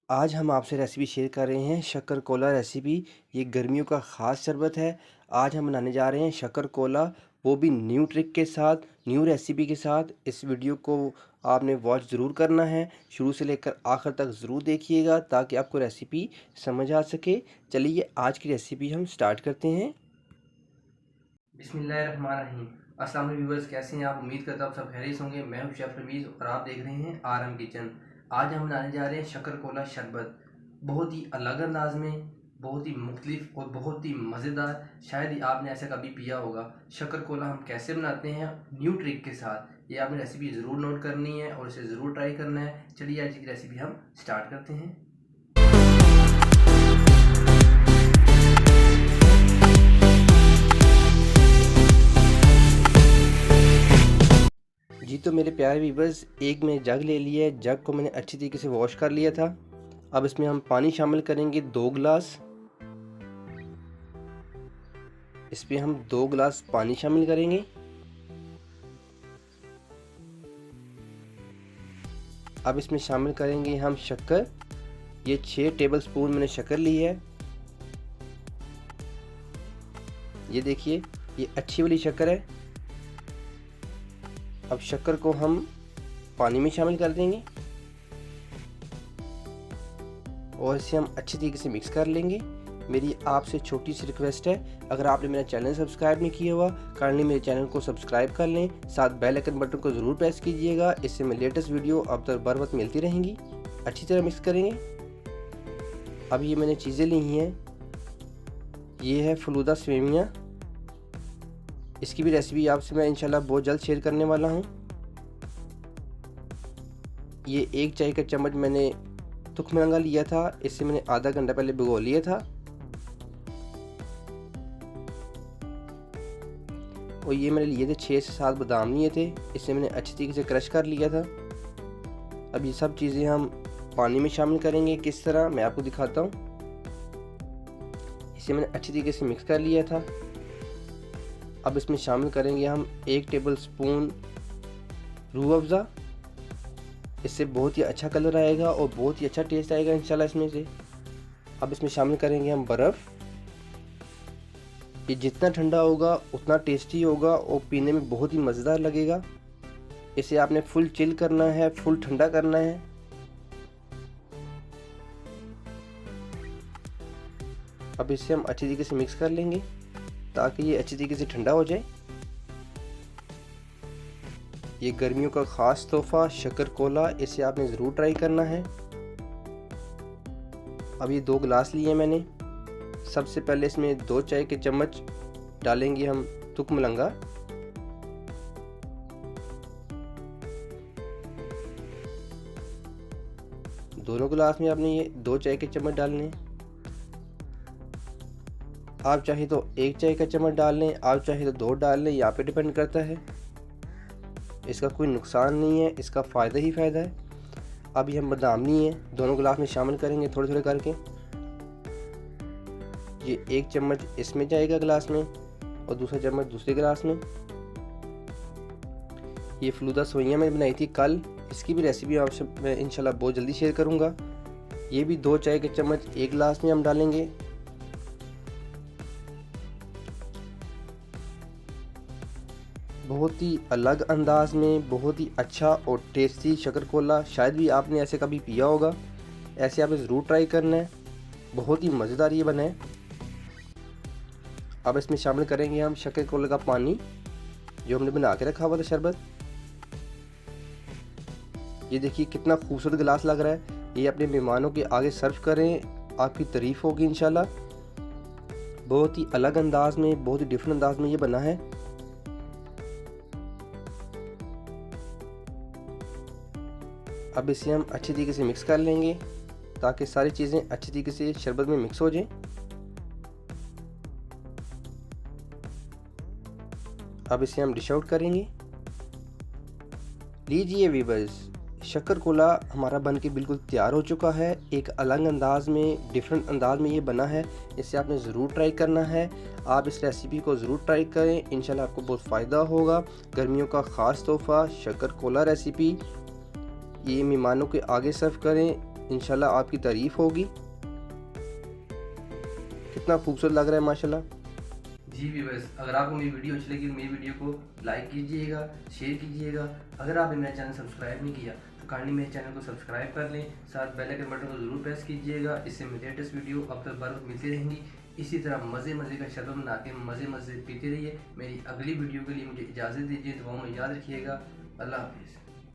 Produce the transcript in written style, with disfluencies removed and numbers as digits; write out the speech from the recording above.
आज हम आपसे रेसिपी शेयर कर रहे हैं शक्कर कोला रेसिपी। ये गर्मियों का ख़ास शरबत है। आज हम बनाने जा रहे हैं शक्कर कोला, वो भी न्यू ट्रिक के साथ, न्यू रेसिपी के साथ। इस वीडियो को आपने वॉच ज़रूर करना है, शुरू से लेकर आखिर तक ज़रूर देखिएगा ताकि आपको रेसिपी समझ आ सके। चलिए आज की रेसिपी हम स्टार्ट करते हैं। बिस्मिल्लाहिर्रहमानिर्रहीम। अस्सलाम वालेकुम व्यूअर्स, कैसे हैं आप? उम्मीद करता हूँ आप सब खैरियत होंगे। मैं हूं शेफ रमीज़ और आप देख रहे हैं RM किचन। आज हम बनाने जा रहे हैं शक्कर कोला शरबत, बहुत ही अलग अंदाज में, बहुत ही मुख्तलिफ और बहुत ही मज़ेदार। शायद ही आपने ऐसा कभी पिया होगा। शक्कर कोला हम कैसे बनाते हैं न्यू ट्रिक के साथ, ये आपने रेसिपी ज़रूर नोट करनी है और इसे ज़रूर ट्राई करना है। चलिए आज की रेसिपी हम स्टार्ट करते हैं। जी तो मेरे प्यारे व्यूअर्स, एक मैंने जग ले लिया है। जग को मैंने अच्छी तरीके से वॉश कर लिया था। अब इसमें हम पानी शामिल करेंगे 2 गिलास। इसमें हम 2 गिलास पानी शामिल करेंगे। अब इसमें शामिल करेंगे हम शक्कर। ये 6 टेबल स्पून मैंने शक्कर ली है। ये देखिए, ये अच्छी वाली शक्कर है। अब शक्कर को हम पानी में शामिल कर देंगे और इसे हम अच्छी तरीके से मिक्स कर लेंगे। मेरी आपसे छोटी सी रिक्वेस्ट है, अगर आपने मेरा चैनल सब्सक्राइब नहीं किया हुआ, काइंडली मेरे चैनल को सब्सक्राइब कर लें, साथ बेल आइकन बटन को ज़रूर प्रेस कीजिएगा। इससे मैं लेटेस्ट वीडियो अब तक बर वक्त मिलती रहेंगी। अच्छी तरह मिक्स करेंगे। अब ये मैंने चीज़ें ली हैं। ये है फलूदा सेवियाँ। इसकी भी रेसिपी आपसे मैं इंशाल्लाह बहुत जल्द शेयर करने वाला हूँ। ये 1 चाय का चम्मच मैंने तुखमरंगा लिया था। इससे मैंने आधा घंटा पहले भिगो लिया था। और ये मैंने लिए थे 6 से 7 बादाम लिए थे। इसे मैंने अच्छी तरीके से क्रश कर लिया था। अब ये सब चीज़ें हम पानी में शामिल करेंगे। किस तरह, मैं आपको दिखाता हूँ। इसे मैंने अच्छी तरीके से मिक्स कर लिया था। अब इसमें शामिल करेंगे हम 1 टेबल स्पून रूह अफ़ज़ा। इससे बहुत ही अच्छा कलर आएगा और बहुत ही अच्छा टेस्ट आएगा इंशाल्लाह इसमें से। अब इसमें शामिल करेंगे हम बर्फ़। ये जितना ठंडा होगा उतना टेस्टी होगा और पीने में बहुत ही मज़ेदार लगेगा। इसे आपने फुल चिल करना है, फुल ठंडा करना है। अब इसे हम अच्छी तरीके से मिक्स कर लेंगे ताकि ये अच्छी तरीके से ठंडा हो जाए। ये गर्मियों का ख़ास तोहफ़ा शक्कर कोला, इसे आपने ज़रूर ट्राई करना है। अब ये 2 गिलास लिए मैंने। सबसे पहले इसमें 2 चाय के चम्मच डालेंगे हम तुखमरंगा। दोनों गिलास में आपने ये 2 चाय के चम्मच डालने। आप चाहे तो 1 चाय का चम्मच डाल लें, आप चाहे तो 2 डाल लें, यहाँ पे डिपेंड करता है। इसका कोई नुकसान नहीं है, इसका फ़ायदा ही फ़ायदा है। अब ये हम बादाम लिए हैं, दोनों गिलास में शामिल करेंगे थोड़े थोड़े करके। ये 1 चम्मच इसमें जाएगा गिलास में और दूसरा चम्मच दूसरे गिलास में। ये फलूदा सेवइयाँ मैंने बनाई थी कल, इसकी भी रेसिपी आपसे मैं इंशाल्लाह बहुत जल्दी शेयर करूँगा। ये भी 2 चाय के चम्मच 1 गिलास में हम डालेंगे। बहुत ही अलग अंदाज में, बहुत ही अच्छा और टेस्टी शक्कर कोला, शायद भी आपने ऐसे कभी पिया होगा। ऐसे आपने ज़रूर ट्राई करना है, बहुत ही मज़ेदार ये बना है। अब इसमें शामिल करेंगे हम शक्कर कोला का पानी जो हमने बना के रखा हुआ था शरबत। ये देखिए कितना खूबसूरत गिलास लग रहा है। ये अपने मेहमानों के आगे सर्व करें, आपकी तारीफ़ होगी इंशाल्लाह। बहुत ही अलग अंदाज में, बहुत ही डिफरेंट अंदाज में ये बना है। अब इसे हम अच्छी तरीके से मिक्स कर लेंगे ताकि सारी चीज़ें अच्छी तरीके से शरबत में मिक्स हो जाएं। अब इसे हम डिश आउट करेंगे। लीजिए व्यूअर्स, शक्कर कोला हमारा बन के बिल्कुल तैयार हो चुका है। एक अलग अंदाज में, डिफरेंट अंदाज में ये बना है। इसे आपने ज़रूर ट्राई करना है। आप इस रेसिपी को ज़रूर ट्राई करें, इंशाल्लाह आपको बहुत फ़ायदा होगा। गर्मियों का ख़ास तोहफ़ा शक्कर कोला रेसिपी, ये मेहमानों के आगे सर्व करें, इंशाल्लाह आपकी तारीफ़ होगी। कितना खूबसूरत लग रहा है माशाल्लाह। जी व्यूअर्स, अगर आपको मेरी वीडियो अच्छी लगी तो मेरी वीडियो को लाइक कीजिएगा, शेयर कीजिएगा। अगर आपने मेरा चैनल सब्सक्राइब नहीं किया तो काइंडली मेरे चैनल को सब्सक्राइब कर लें, साथ बेल आइकन बटन को ज़रूर प्रेस कीजिएगा। इससे मेरी लेटेस्ट वीडियो अब तक बार मिलती रहेंगी। इसी तरह मज़े मज़े का शरबत बना के मज़े पीते रहिए। मेरी अगली वीडियो के लिए मुझे इजाज़त दीजिए, दुआओं में याद रखिएगा। अल्लाह हाफिज़।